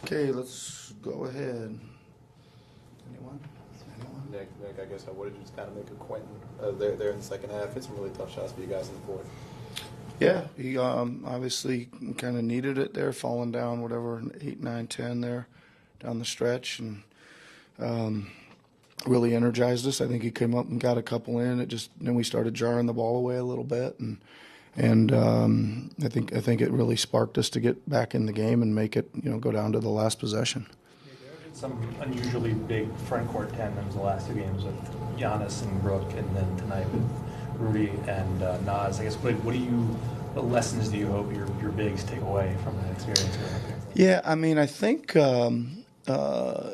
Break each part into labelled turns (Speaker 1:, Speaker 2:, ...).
Speaker 1: Okay, let's go ahead. Anyone?
Speaker 2: Nick, I guess what did you just kind of make a Quentin there in the second half? Hit some really tough shots for you guys in the fourth.
Speaker 1: Yeah, he obviously kind of needed it there, falling down whatever 8, 9, 10 there down the stretch, and really energized us. I think he came up and got a couple in. Then we started jarring the ball away a little bit, and I think it really sparked us to get back in the game and make it go down to the last possession.
Speaker 3: Some unusually big front court tandems the last two games with Giannis and Brook, and then tonight with Rudy and Naz. I guess what lessons do you hope your bigs take away from that experience?
Speaker 1: Yeah, I mean, I think a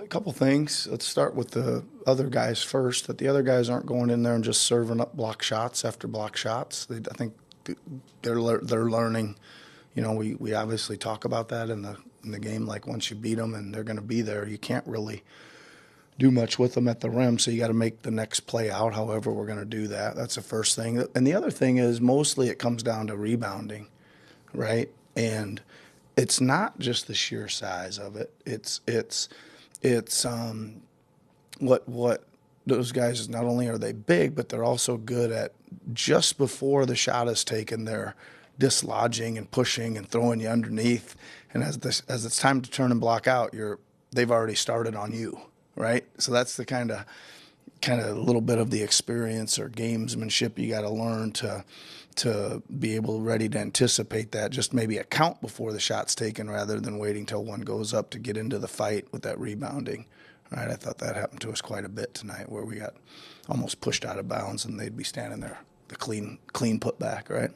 Speaker 1: couple things. Let's start with the other guys first. That the other guys aren't going in there and just serving up block shots after block shots. I think they're learning. We obviously talk about that in the game. Like once you beat them and they're going to be there, you can't really do much with them at the rim. So you got to make the next play out. However, we're going to do that. That's the first thing. And the other thing is mostly it comes down to rebounding, right? And it's not just the sheer size of it. It's what those guys, not only are they big, but they're also good at just before the shot is taken, they're dislodging and pushing and throwing you underneath. And as it's time to turn and block out, they've already started on you, right? So that's the kind of a little bit of the experience or gamesmanship you got to learn to be able ready to anticipate that. Just maybe a count before the shot's taken rather than waiting till one goes up to get into the fight with that rebounding. Right, I thought that happened to us quite a bit tonight, where we got almost pushed out of bounds and they'd be standing there, the clean putback, right?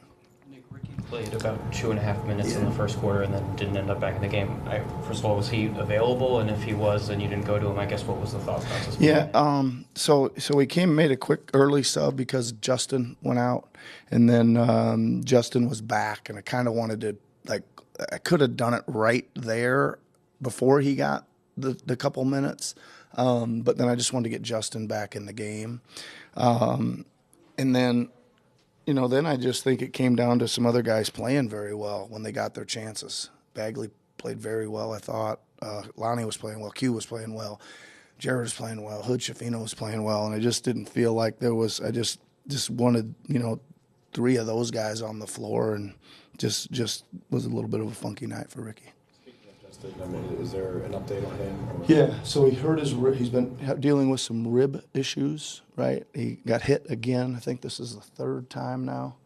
Speaker 4: Nick, Ricky played about 2.5 minutes in the first quarter and then didn't end up back in the game. First of all, was he available? And if he was, and you didn't go to him, I guess what was the thought process?
Speaker 1: Yeah, so we made a quick early sub because Justin went out, and then Justin was back, and I kind of wanted to, I could have done it right there before he got the couple minutes, but then I just wanted to get Justin back in the game, and then I just think it came down to some other guys playing very well when they got their chances. Bagley played very well, I thought. Lonnie was playing well. Q was playing well. Jared was playing well. Hood Shafino was playing well, and I just didn't feel like there was. I just wanted three of those guys on the floor, and just was a little bit of a funky night for Ricky.
Speaker 2: I mean, is there an update on him?
Speaker 1: Yeah, so he hurt he's been dealing with some rib issues, right? He got hit again. I think this is the third time now.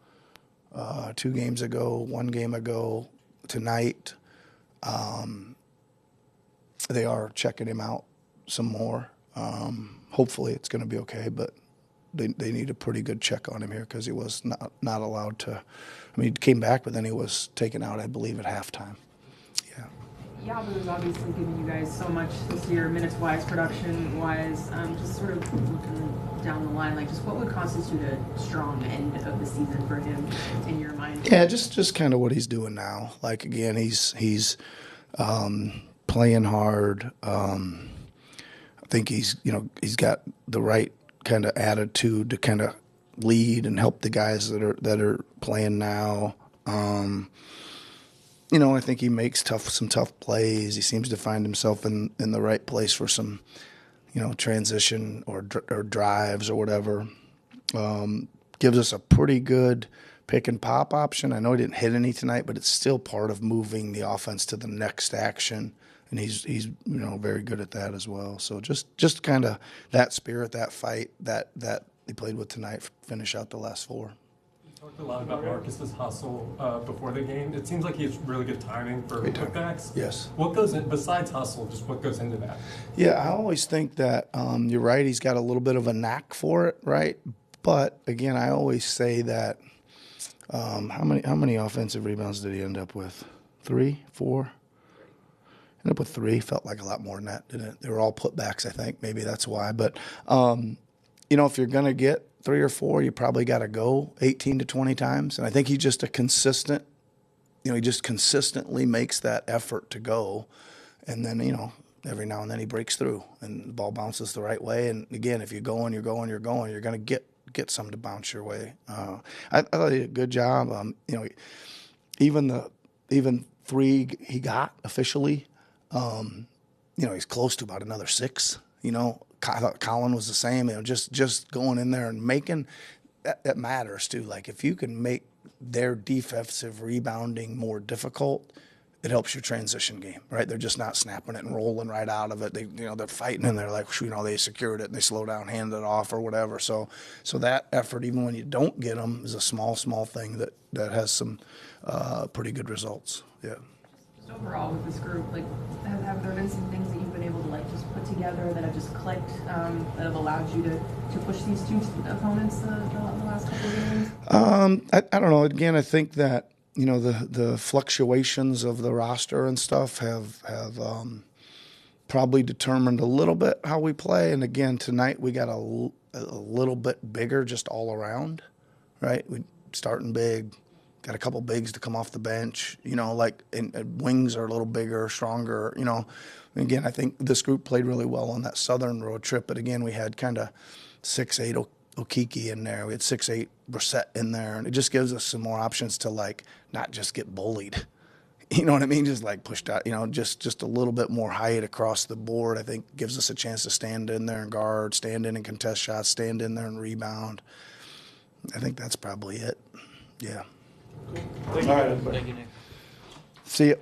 Speaker 1: 2 games ago, 1 game ago, tonight. They are checking him out some more. Hopefully it's going to be okay, but they need a pretty good check on him here because he was not allowed to. I mean, he came back, but then he was taken out, I believe, at halftime. Yeah.
Speaker 5: Yaba has obviously given you guys so much this year, minutes-wise, production-wise. Just sort of looking down the line, just what would constitute a strong end of the season for him in your mind?
Speaker 1: Yeah, just kind of what he's doing now. Again, he's playing hard. I think he's got the right kind of attitude to kind of lead and help the guys that are playing now. I think he makes some tough plays. He seems to find himself in the right place for some, transition or drives or whatever. Gives us a pretty good pick and pop option. I know he didn't hit any tonight, but it's still part of moving the offense to the next action, and he's very good at that as well. So just kind of that spirit, that fight that he played with tonight, finish out the last 4.
Speaker 6: Talked a lot about Marcus's hustle before the game. It seems like he has really good timing for putbacks.
Speaker 1: Yes.
Speaker 6: What goes in besides hustle? Just what goes into that?
Speaker 1: Yeah, I always think that you're right. He's got a little bit of a knack for it, right? But again, I always say that how many offensive rebounds did he end up with? 3, 4. Ended up with 3. Felt like a lot more than that, didn't it? They were all putbacks, I think. Maybe that's why. But if you're gonna get 3 or 4, you probably got to go 18 to 20 times. And I think he's just a consistent, he just consistently makes that effort to go. And then, every now and then he breaks through and the ball bounces the right way. And again, if you're going, you're going, you're going to get some to bounce your way. I thought he did a good job. Even 3 he got officially, He's close to about another 6. I thought Colin was the same. Just going in there and making that matters too. Like if you can make their defensive rebounding more difficult, it helps your transition game, right? They're just not snapping it and rolling right out of it. They're fighting and they're like, they secured it and they slow down, hand it off or whatever. So that effort, even when you don't get them, is a small thing that has some pretty good results. Yeah.
Speaker 5: Just overall with this group, like, have there been some things that you've been able to like just put together that have just clicked, that have allowed you to push these two opponents the last couple of games?
Speaker 1: I don't know. Again, I think that the fluctuations of the roster and stuff have probably determined a little bit how we play. And again, tonight we got a little bit bigger just all around, right? We starting big, got a couple bigs to come off the bench, and wings are a little bigger, stronger, Again, I think this group played really well on that southern road trip. But again, we had kind of 6'8" Okiki in there. We had 6'8" Brissett in there. And it just gives us some more options to, like, not just get bullied. You know what I mean? Just, like, pushed out, just a little bit more height across the board, I think gives us a chance to stand in there and guard, stand in and contest shots, stand in there and rebound. I think that's probably it. Yeah.
Speaker 2: Thank you.
Speaker 1: See you.